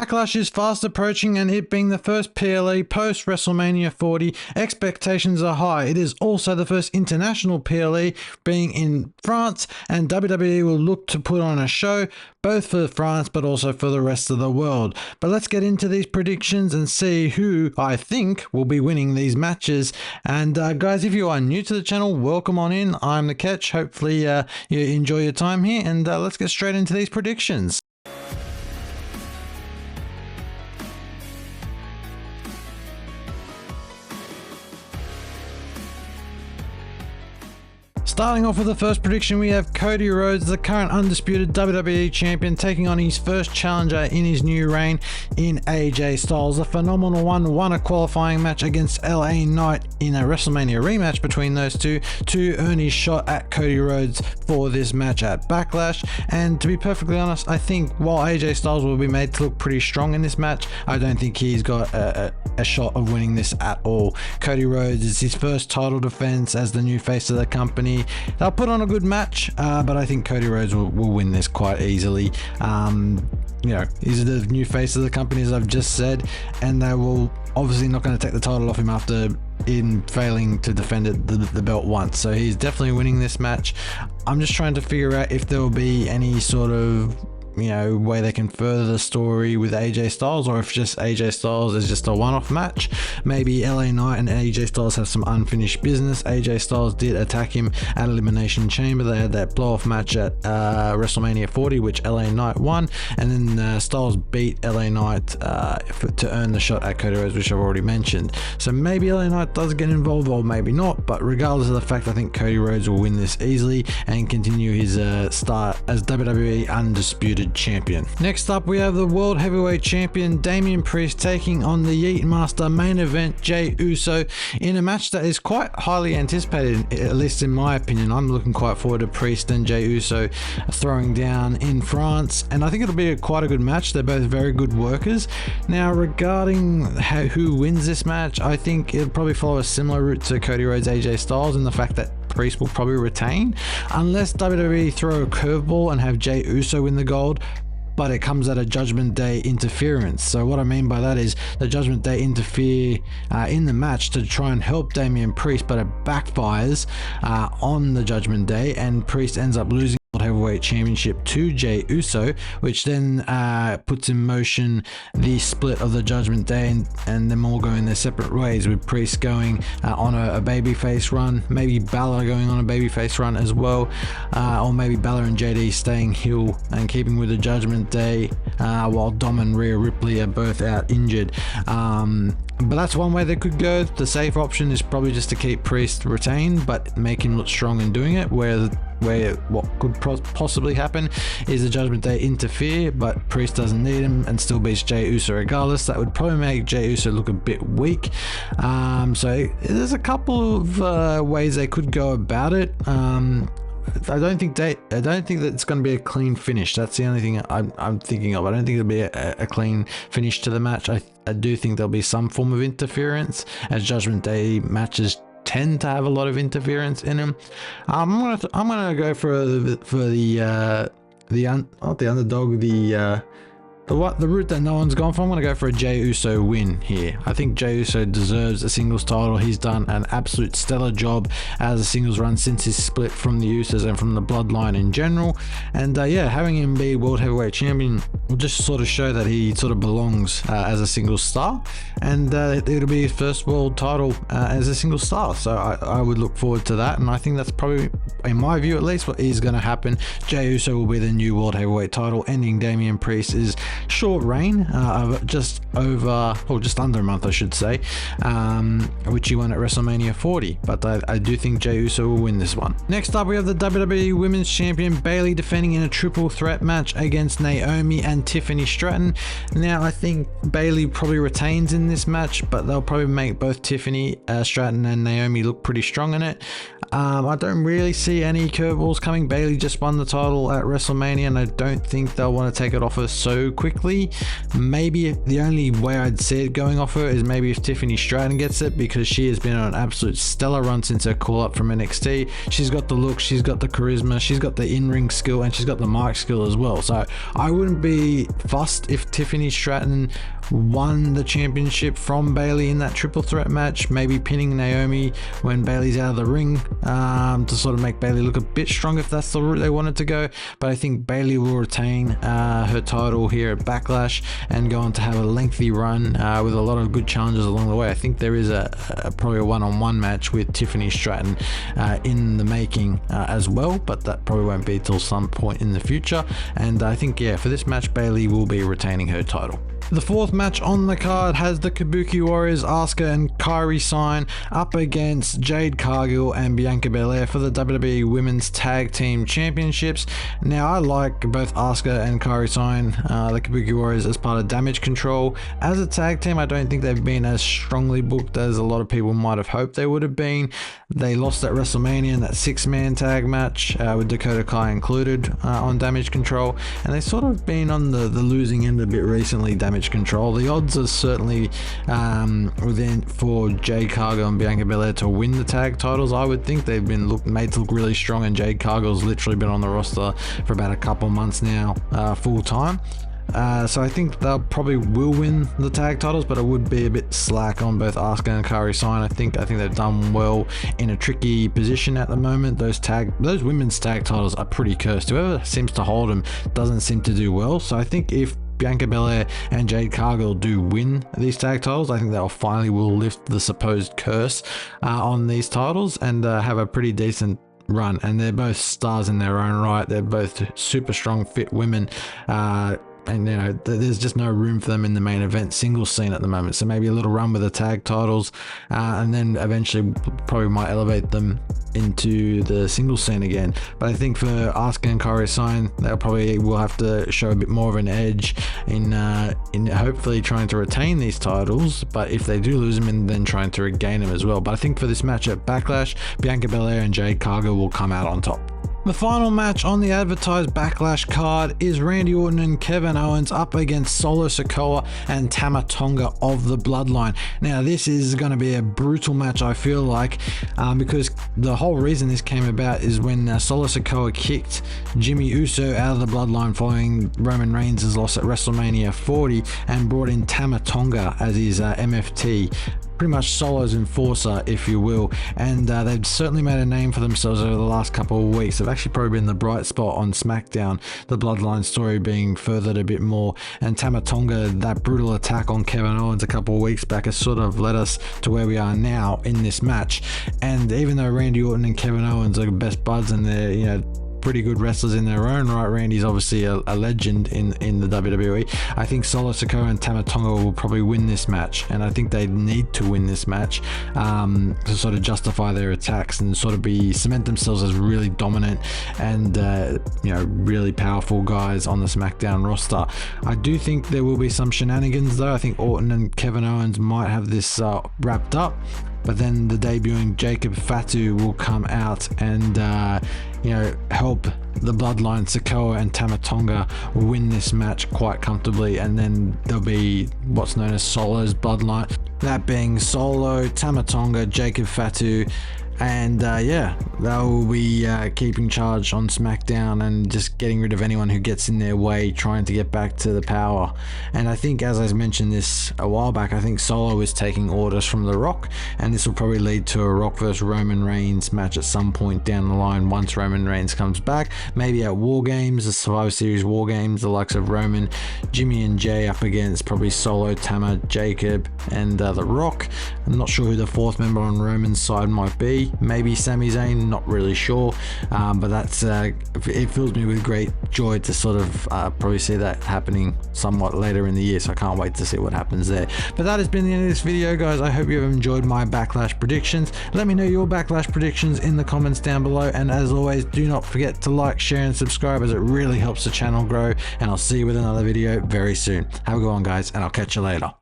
Backlash is fast approaching, and it being the first PLE post WrestleMania 40, expectations are high. It is also the first international PLE being in France, and WWE will look to put on a show both for France but also for the rest of the world. But let's get into these predictions and see who I think will be winning these matches. And guys, if you are new to the channel, welcome on in. I'm the Catch. Hopefully you enjoy your time here, and let's get straight into these predictions. Starting off with the first prediction, we have Cody Rhodes, the current undisputed WWE champion, taking on his first challenger in his new reign in AJ Styles. The Phenomenal One won a qualifying match against LA Knight in a WrestleMania rematch between those two to earn his shot at Cody Rhodes for this match at Backlash. And to be perfectly honest, I think while AJ Styles will be made to look pretty strong in this match, I don't think he's got a shot of winning this at all. Cody Rhodes is his first title defense as the new face of the company. They'll put on a good match, but I think Cody Rhodes will win this quite easily. You know, he's the new face of the company, as I've just said, and they will obviously not going to take the title off him after failing to defend the belt once. So he's definitely winning this match. I'm just trying to figure out if there will be any sort of way they can further the story with AJ Styles, or if just AJ Styles is just a one-off match. Maybe LA Knight and AJ Styles have some unfinished business. AJ Styles did attack him at Elimination Chamber. They had that blow-off match at WrestleMania 40, which LA Knight won, and then Styles beat LA Knight to earn the shot at Cody Rhodes, which I've already mentioned. So maybe LA Knight does get involved, or maybe not, but regardless of the fact, I think Cody Rhodes will win this easily and continue his start as WWE Undisputed Champion. Next up, we have the World Heavyweight Champion Damian Priest taking on the Yeet Master main event Jey Uso in a match that is quite highly anticipated, at least in my opinion. I'm looking quite forward to Priest and Jey Uso throwing down in France, and I think it'll be quite a good match. They're both very good workers. Now, regarding who wins this match, I think it'll probably follow a similar route to Cody Rhodes AJ Styles in the fact that Priest will probably retain, unless WWE throw a curveball and have Jey Uso win the gold, but it comes at a Judgment Day interference. So what I mean by that is the Judgment Day interfere in the match to try and help Damian Priest, but it backfires on the Judgment Day, and Priest ends up losing World Heavyweight Championship to Jey Uso, which then puts in motion the split of the Judgment Day, and them all going their separate ways, with Priest going on a babyface run, maybe Balor going on a babyface run as well, or maybe Balor and JD staying heel and keeping with the Judgment Day, while Dom and Rhea Ripley are both out injured. But that's one way they could go. The safe option is probably just to keep Priest retained, but make him look strong in doing it, where what could possibly happen is the Judgment Day interfere, but Priest doesn't need him and still beats Jey Uso regardless. That would probably make Jey Uso look a bit weak. So there's a couple of ways they could go about it. I don't think that it's going to be a clean finish. That's the only thing I'm thinking of. I don't think it'll be a clean finish to the match. I do think there'll be some form of interference, as Judgment Day matches tend to have a lot of interference in them. I'm gonna go for the underdog, the route that no one's gone for. I'm going to go for a Jey Uso win here. I think Jey Uso deserves a singles title. He's done an absolute stellar job as a singles run since his split from the Usos and from the Bloodline in general. And yeah, having him be World Heavyweight Champion will just sort of show that he sort of belongs as a singles star. And it'll be his first world title as a single star. So I would look forward to that. And I think that's probably, in my view at least, what is going to happen. Jey Uso will be the new World Heavyweight title, ending Damian Priest's short reign of just under a month, I should say, which he won at WrestleMania 40. But I do think Jey Uso will win this one. Next up, we have the WWE Women's Champion Bayley defending in a triple threat match against Naomi and Tiffany Stratton. Now, I think Bayley probably retains in this match, but they'll probably make both Tiffany Stratton and Naomi look pretty strong in it. I don't really see any curveballs coming. Bayley just won the title at WrestleMania, and I don't think they'll want to take it off her so quickly. Maybe the only way I'd see it going off her is maybe if Tiffany Stratton gets it, because she has been on an absolute stellar run since her call up from NXT. She's got the look, she's got the charisma, she's got the in-ring skill, and she's got the mic skill as well. So I wouldn't be fussed if Tiffany Stratton won the championship from Bayley in that triple threat match, maybe pinning Naomi when Bayley's out of the ring, to sort of make Bayley look a bit stronger if that's the route they wanted to go. But I think Bayley will retain her title here at Backlash and go on to have a lengthy run with a lot of good challenges along the way. I think there is probably a one-on-one match with Tiffany Stratton in the making as well, but that probably won't be till some point in the future. And I think, yeah, for this match, Bayley will be retaining her title. The fourth match on the card has the Kabuki Warriors, Asuka and Kairi Sane, up against Jade Cargill and Bianca Belair for the WWE Women's Tag Team Championships. Now, I like both Asuka and Kairi Sane, the Kabuki Warriors, as part of Damage Control. As a tag team, I don't think they've been as strongly booked as a lot of people might have hoped they would have been. They lost at WrestleMania in that 6-man tag match with Dakota Kai included on Damage Control, and they've sort of been on the losing end a bit recently, Damage Control. The odds are certainly within for Jade Cargill and Bianca Belair to win the tag titles. I would think they've been made to look really strong, and Jade Cargill's literally been on the roster for about a couple months now, full time. So I think they'll probably will win the tag titles, but it would be a bit slack on both Asuka and Kairi Sane. I think they've done well in a tricky position at the moment. Those women's tag titles are pretty cursed. Whoever seems to hold them doesn't seem to do well. So I think if Bianca Belair and Jade Cargill do win these tag titles, I think they'll finally will lift the supposed curse on these titles and have a pretty decent run. And they're both stars in their own right. They're both super strong, fit women. And you know, there's just no room for them in the main event singles scene at the moment. So maybe a little run with the tag titles, and then eventually probably might elevate them into the singles scene again. But I think for Asuka and Kairi Sane, they'll probably will have to show a bit more of an edge in hopefully trying to retain these titles. But if they do lose them, and then trying to regain them as well. But I think for this match at Backlash, Bianca Belair and Jade Cargill will come out on top. The final match on the advertised Backlash card is Randy Orton and Kevin Owens up against Solo Sikoa and Tama Tonga of the Bloodline. Now, this is going to be a brutal match, I feel like, because the whole reason this came about is when Solo Sikoa kicked Jimmy Uso out of the Bloodline following Roman Reigns' loss at WrestleMania 40 and brought in Tama Tonga as his MFT. Pretty much Solo's enforcer, if you will, and they've certainly made a name for themselves over the last couple of weeks. They've actually probably been the bright spot on SmackDown, the Bloodline story being furthered a bit more, and Tama Tonga, that brutal attack on Kevin Owens a couple of weeks back, has sort of led us to where we are now in this match. And even though Randy Orton and Kevin Owens are best buds and they're, you know, pretty good wrestlers in their own right, Randy's obviously a legend in the WWE, I think Solo Sikoa and Tama Tonga will probably win this match, and I think they need to win this match to sort of justify their attacks and sort of cement themselves as really dominant and you know, really powerful guys on the SmackDown roster. I do think there will be some shenanigans though. I think Orton and Kevin Owens might have this wrapped up, but then the debuting Jacob Fatu will come out and you know, help the Bloodline. Sikoa and Tama Tonga will win this match quite comfortably, and then there'll be what's known as Solo's Bloodline, that being Solo, Tama Tonga, Jacob Fatu, and yeah, they'll be keeping charge on SmackDown and just getting rid of anyone who gets in their way, trying to get back to the power. And I think, as I mentioned this a while back, I think Solo is taking orders from The Rock, and this will probably lead to a Rock versus Roman Reigns match at some point down the line once Roman Reigns comes back, maybe at War Games, the Survivor Series War Games, the likes of Roman, Jimmy and Jay up against probably Solo, Tama, Jacob, and The Rock. I'm not sure who the fourth member on Roman's side might be. Maybe Sami Zayn, not really sure, but that's it fills me with great joy to sort of probably see that happening somewhat later in the year, so I can't wait to see what happens there. But that has been the end of this video, guys. I hope you have enjoyed my Backlash predictions. Let me know your Backlash predictions in the comments down below, and as always, do not forget to like, share and subscribe, as it really helps the channel grow, and I'll see you with another video very soon. Have a good one, guys, and I'll catch you later.